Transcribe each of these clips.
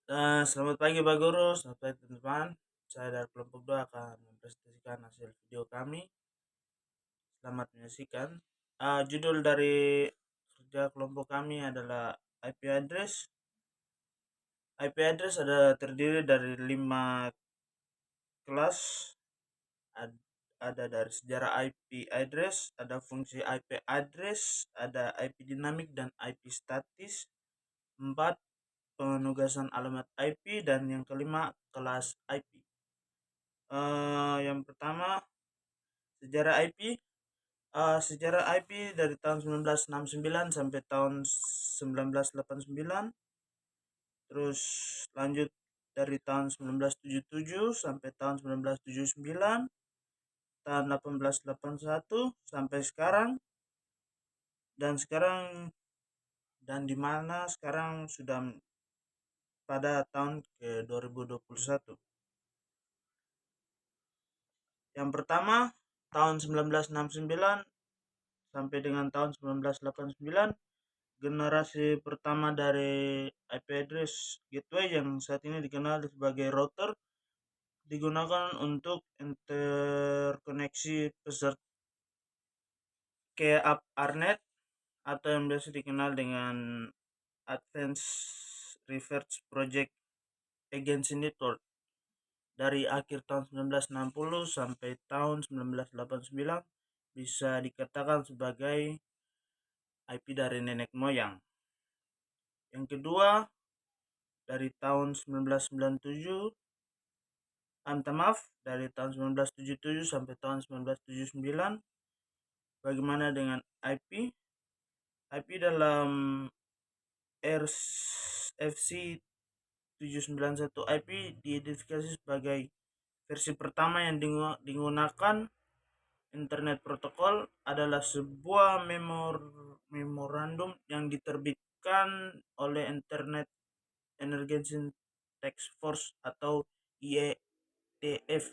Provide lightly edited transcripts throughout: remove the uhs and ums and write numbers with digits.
Selamat pagi Pak Guru, selamat pagi teman-teman. Saya dari kelompok 2 akan mempresentasikan hasil video kami. Selamat menyaksikan. Judul dari kerja kelompok kami adalah IP address. IP address terdiri dari 5 kelas. Ada dari sejarah IP address, ada fungsi IP address, ada IP dinamik dan IP statis. 4, penugasan alamat IP, dan yang kelima kelas IP. Yang pertama, sejarah IP. Sejarah IP dari tahun 1969 sampai tahun 1989. Terus lanjut dari tahun 1977 sampai tahun 1979, tahun 1881 sampai sekarang, dan di mana sekarang sudah pada tahun ke 2021. Yang pertama, tahun 1969 sampai dengan tahun 1989, generasi pertama dari IP address gateway yang saat ini dikenal sebagai router digunakan untuk interkoneksi peserta ke ARNet atau yang biasa dikenal dengan Advanced Research Project Agency Network. Dari akhir tahun 1960 sampai tahun 1989 bisa dikatakan sebagai IP dari nenek moyang. Yang kedua, dari tahun 1997, dari tahun 1977 sampai tahun 1979. Bagaimana dengan IP? IP dalam RFC 791 IP diidentifikasi sebagai versi pertama yang digunakan Internet Protocol adalah sebuah memorandum yang diterbitkan oleh Internet Emergency Task Force atau IETF,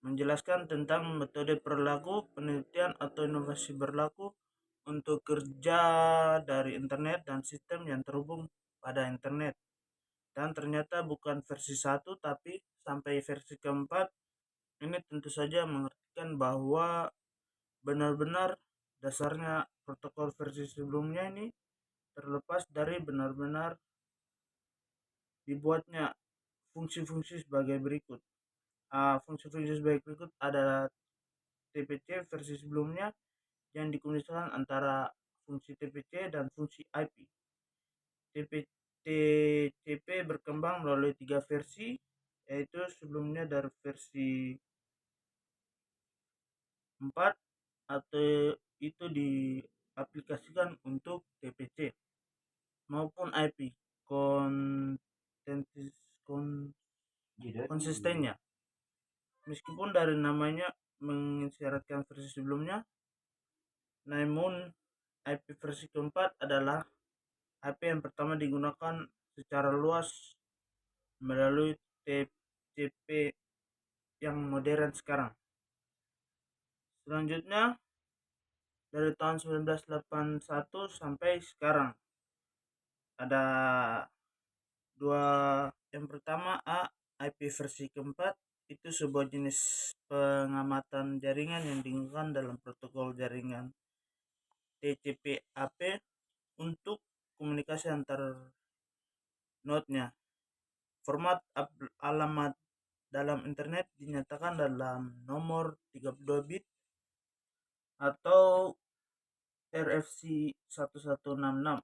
menjelaskan tentang metode berlaku, penelitian atau inovasi berlaku untuk kerja dari internet dan sistem yang terhubung pada internet. Dan ternyata bukan versi 1 tapi sampai versi keempat. Ini tentu saja mengartikan bahwa benar-benar dasarnya protokol versi sebelumnya ini terlepas dari benar-benar dibuatnya fungsi-fungsi sebagai berikut. Fungsi-fungsi sebagai berikut adalah TPC versi sebelumnya yang dikomunikasikan antara fungsi TPC dan fungsi IP. TCP berkembang melalui 3 versi, yaitu sebelumnya dari versi 4 atau itu diaplikasikan untuk TPC maupun IP konsistennya. Meskipun dari namanya mengisyaratkan versi sebelumnya, namun IP versi keempat adalah IP yang pertama digunakan secara luas melalui TCP yang modern sekarang. Selanjutnya, dari tahun 1981 sampai sekarang ada dua. Yang pertama, IP versi keempat itu sebuah jenis pengamatan jaringan yang digunakan dalam protokol jaringan TCP/IP untuk komunikasi antar node-nya. Format alamat dalam internet dinyatakan dalam nomor 32 bit atau RFC 1166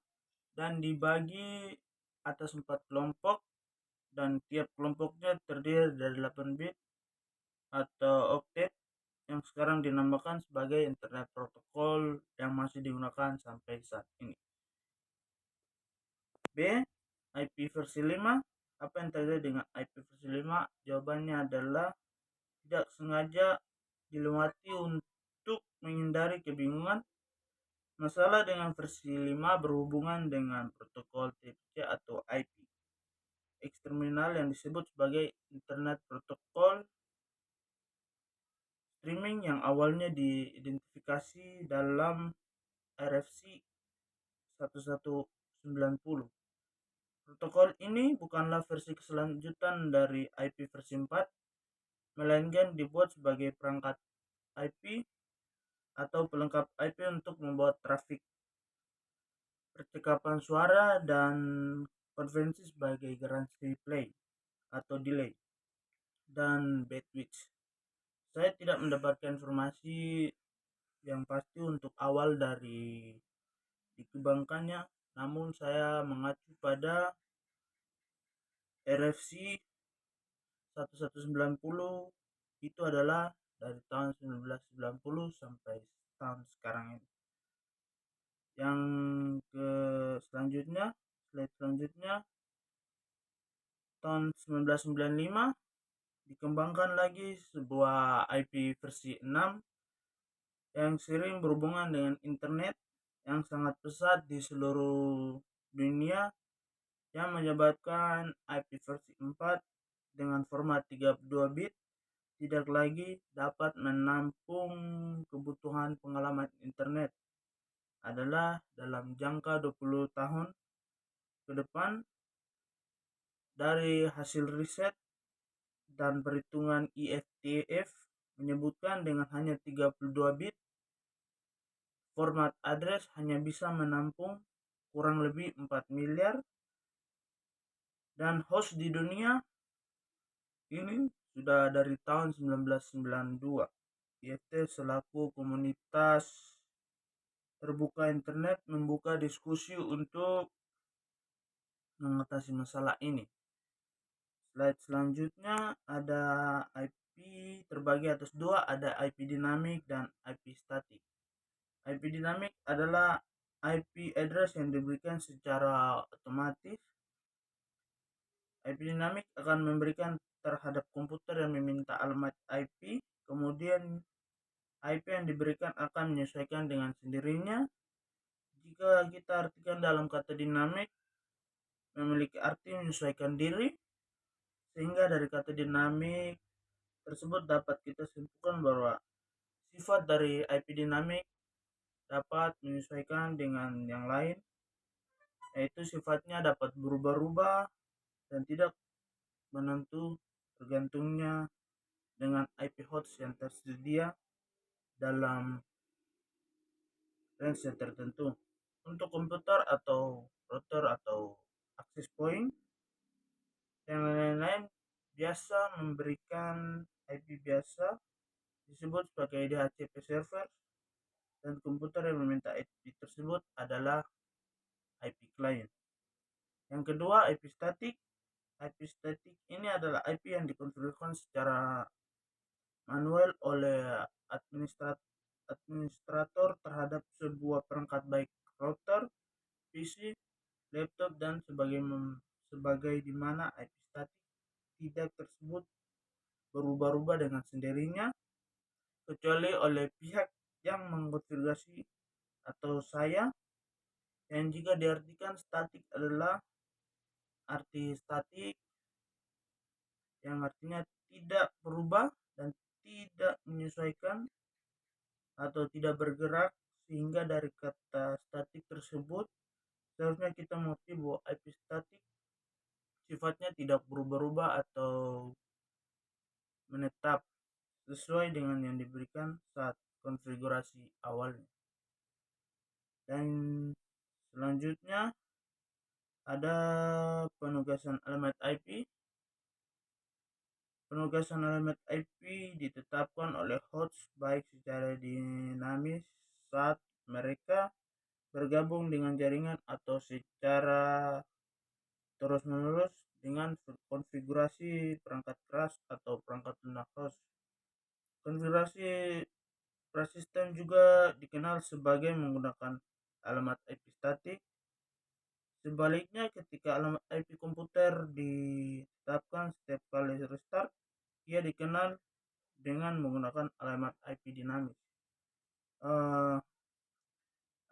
dan dibagi atas 4 kelompok, dan tiap kelompoknya terdiri dari 8 bit atau oktet yang sekarang dinamakan sebagai Internet Protocol yang masih digunakan sampai saat ini. B. IP versi 5. Apa yang terjadi dengan IP versi 5? Jawabannya adalah tidak sengaja dilewati untuk menghindari kebingungan. Masalah dengan versi 5 berhubungan dengan protokol TCP atau IP eksterminal yang disebut sebagai Internet Protocol Streaming yang awalnya diidentifikasi dalam RFC 1190. Protokol ini bukanlah versi keselanjutan dari IP versi 4, melainkan dibuat sebagai perangkat IP atau pelengkap IP untuk membuat trafik percakapan suara dan konvensi sebagai garansi play atau delay dan bandwidth. Saya tidak mendapatkan informasi yang pasti untuk awal dari dikembangkannya, namun saya mengacu pada RFC 1190. Itu adalah dari tahun 1990 sampai tahun sekarang ini. Yang ke selanjutnya, slide selanjutnya, tahun 1995 dikembangkan lagi sebuah IP versi 6 yang sering berhubungan dengan internet yang sangat pesat di seluruh dunia, yang menyebabkan IP versi 4 dengan format 32 bit tidak lagi dapat menampung kebutuhan pengalaman internet adalah dalam jangka 20 tahun ke depan. Dari hasil riset dan perhitungan IFTF menyebutkan dengan hanya 32 bit, format address hanya bisa menampung kurang lebih 4 miliar, dan host di dunia ini sudah dari tahun 1992. IFT selaku komunitas terbuka internet membuka diskusi untuk mengatasi masalah ini. Slide selanjutnya ada IP terbagi atas dua, ada IP dinamik dan IP statik. IP dinamik adalah IP address yang diberikan secara otomatis. IP dinamik akan memberikan terhadap komputer yang meminta alamat IP, kemudian IP yang diberikan akan menyesuaikan dengan sendirinya. Jika kita artikan dalam kata dinamik, memiliki arti menyesuaikan diri, sehingga dari kata dinamik tersebut dapat kita simpulkan bahwa sifat dari IP dinamik dapat menyesuaikan dengan yang lain, yaitu sifatnya dapat berubah-ubah dan tidak menentu tergantungnya dengan IP host yang tersedia dalam range yang tertentu. Untuk komputer atau router atau access point dan lain-lain biasa memberikan IP biasa disebut sebagai DHCP server, dan komputer yang meminta IP tersebut adalah IP client. Yang kedua, IP statik. IP statik ini adalah IP yang dikonfigurkan secara manual oleh administrator terhadap sebuah perangkat baik router, PC, laptop dan sebagai di mana IP statik tidak tersebut berubah-ubah dengan sendirinya kecuali oleh pihak yang mengkonfigurasi atau saya, yang jika diartikan statik adalah arti statik yang artinya tidak berubah dan tidak menyesuaikan atau tidak bergerak, sehingga dari kata statik tersebut seharusnya kita mengerti bahwa IP statik sifatnya tidak berubah-ubah atau menetap sesuai dengan yang diberikan saat konfigurasi awalnya. Dan selanjutnya ada penugasan alamat IP. Penugasan alamat IP ditetapkan oleh host baik secara dinamis saat mereka bergabung dengan jaringan atau secara terus-menerus dengan konfigurasi perangkat keras atau perangkat lunak host. Konfigurasi prasistem juga dikenal sebagai menggunakan alamat IP statik. Sebaliknya, ketika alamat IP komputer ditetapkan setiap kali restart, ia dikenal dengan menggunakan alamat IP dinamis.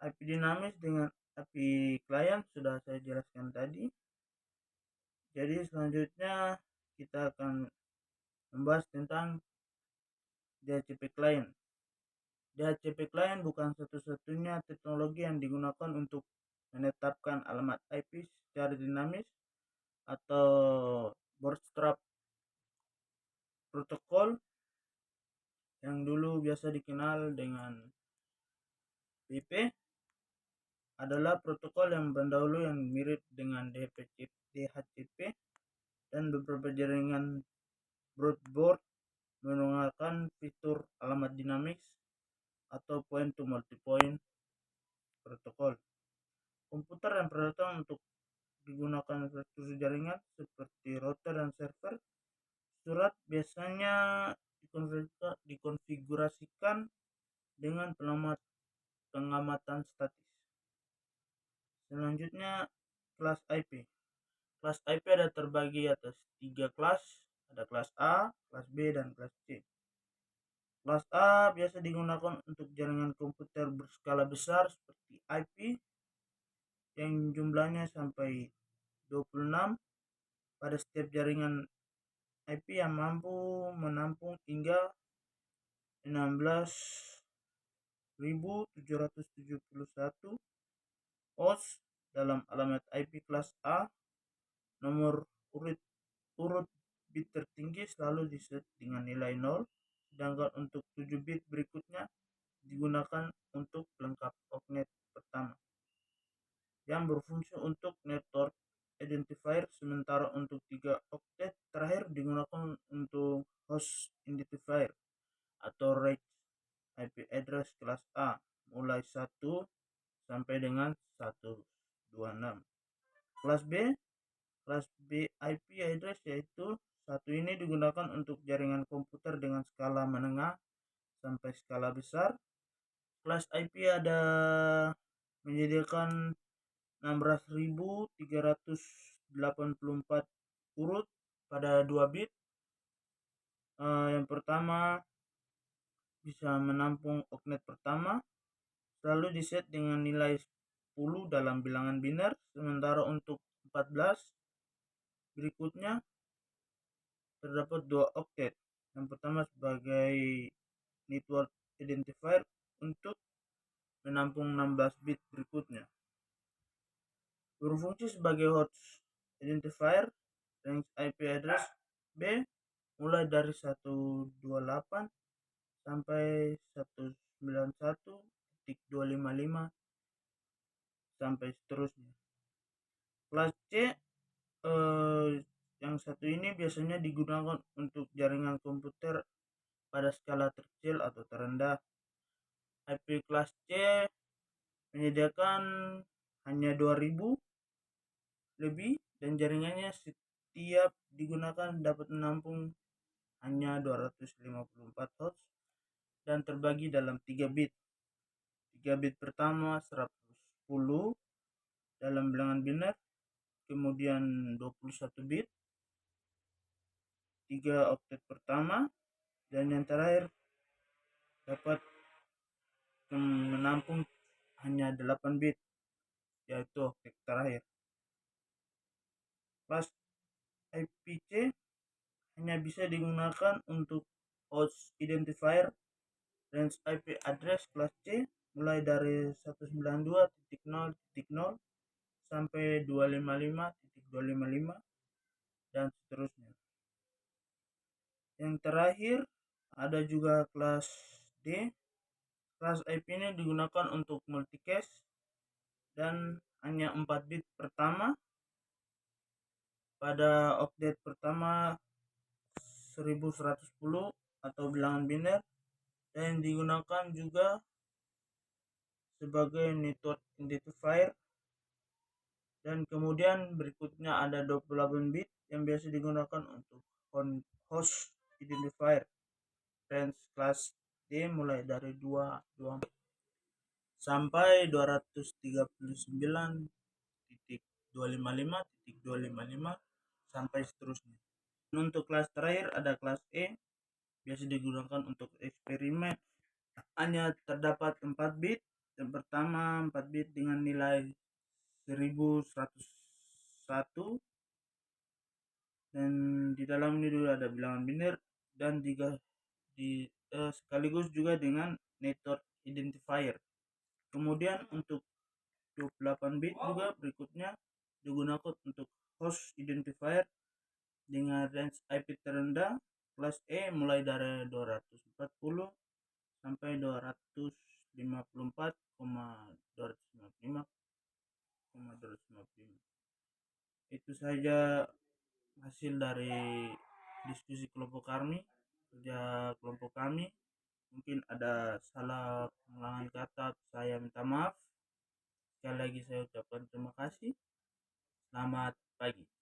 IP dinamis dengan IP client sudah saya jelaskan tadi. Jadi selanjutnya kita akan membahas tentang DHCP client. DHCP client bukan satu-satunya teknologi yang digunakan untuk menetapkan alamat IP secara dinamis. atau bootstrap protokol yang dulu biasa dikenal dengan BIP adalah protokol yang pendahulu yang mirip dengan DHCP dan beberapa jaringan broadboard menggunakan fitur alamat dinamis atau point to multipoint protokol. Komputer yang peralatan untuk digunakan infrastruktur jaringan seperti router dan server surat biasanya dikonfigurasikan dengan pengamatan statis. Selanjutnya, kelas IP. Kelas IP ada terbagi atas 3 kelas, ada kelas A, kelas B, dan kelas C. Kelas A biasa digunakan untuk jaringan komputer berskala besar seperti IP yang jumlahnya sampai 26 pada setiap jaringan IP yang mampu menampung hingga 16.771 host. Dalam alamat IP kelas A, nomor urut bit tertinggi selalu diset dengan nilai 0, sedangkan untuk 7 bit berikutnya digunakan untuk pelengkap oknet pertama yang berfungsi untuk network identifier, sementara untuk 3 oktet terakhir digunakan untuk host identifier atau range IP address kelas A mulai 1 sampai dengan 126. Kelas B IP address yaitu satu ini digunakan untuk jaringan komputer dengan skala menengah sampai skala besar. Kelas IP ada menyediakan 16.384 urut pada 2 bit. Yang pertama bisa menampung oknet pertama, selalu diset dengan nilai 10 dalam bilangan biner, sementara untuk 14 berikutnya terdapat 2 oktet. Yang pertama sebagai network identifier untuk menampung 16 bit berikutnya. Berfungsi sebagai host identifier, range IP address B mulai dari 128 sampai 191.255 sampai seterusnya. Kelas C yang satu ini biasanya digunakan untuk jaringan komputer pada skala terkecil atau terendah. IP kelas C menyediakan hanya 2000 lebih dan jaringannya setiap digunakan dapat menampung hanya 254 host dan terbagi dalam 3 bit. 3 bit pertama 110 dalam bilangan biner, kemudian 21 bit, 3 oktet pertama, dan yang terakhir dapat menampung hanya 8 bit, yaitu oktet terakhir. Kelas IPC hanya bisa digunakan untuk host identifier, range IP address kelas C mulai dari 192.0.0 sampai 255.255 dan seterusnya. Yang terakhir ada juga kelas D. Kelas IP ini digunakan untuk multicast dan hanya 4 bit pertama pada oktet pertama 1110 atau bilangan biner, dan digunakan juga sebagai network identifier. Dan kemudian berikutnya ada 28 bit yang biasa digunakan untuk host identifier, range kelas D mulai dari 224 sampai 239.255.255 sampai seterusnya. Untuk kelas terakhir ada kelas E, biasa digunakan untuk eksperimen. Hanya terdapat 4 bit. Yang pertama 4 bit dengan nilai 1101 dan di dalam ini juga ada bilangan biner dan sekaligus juga dengan network identifier. Kemudian untuk 28 bit juga berikutnya digunakan untuk host identifier dengan range IP terendah kelas E mulai dari 240 sampai 254,255,255. Itu saja hasil dari diskusi kelompok kami, kerja kelompok kami. Mungkin ada salah pengulangan kata, saya minta maaf. Sekali lagi saya ucapkan terima kasih. Selamat pagi.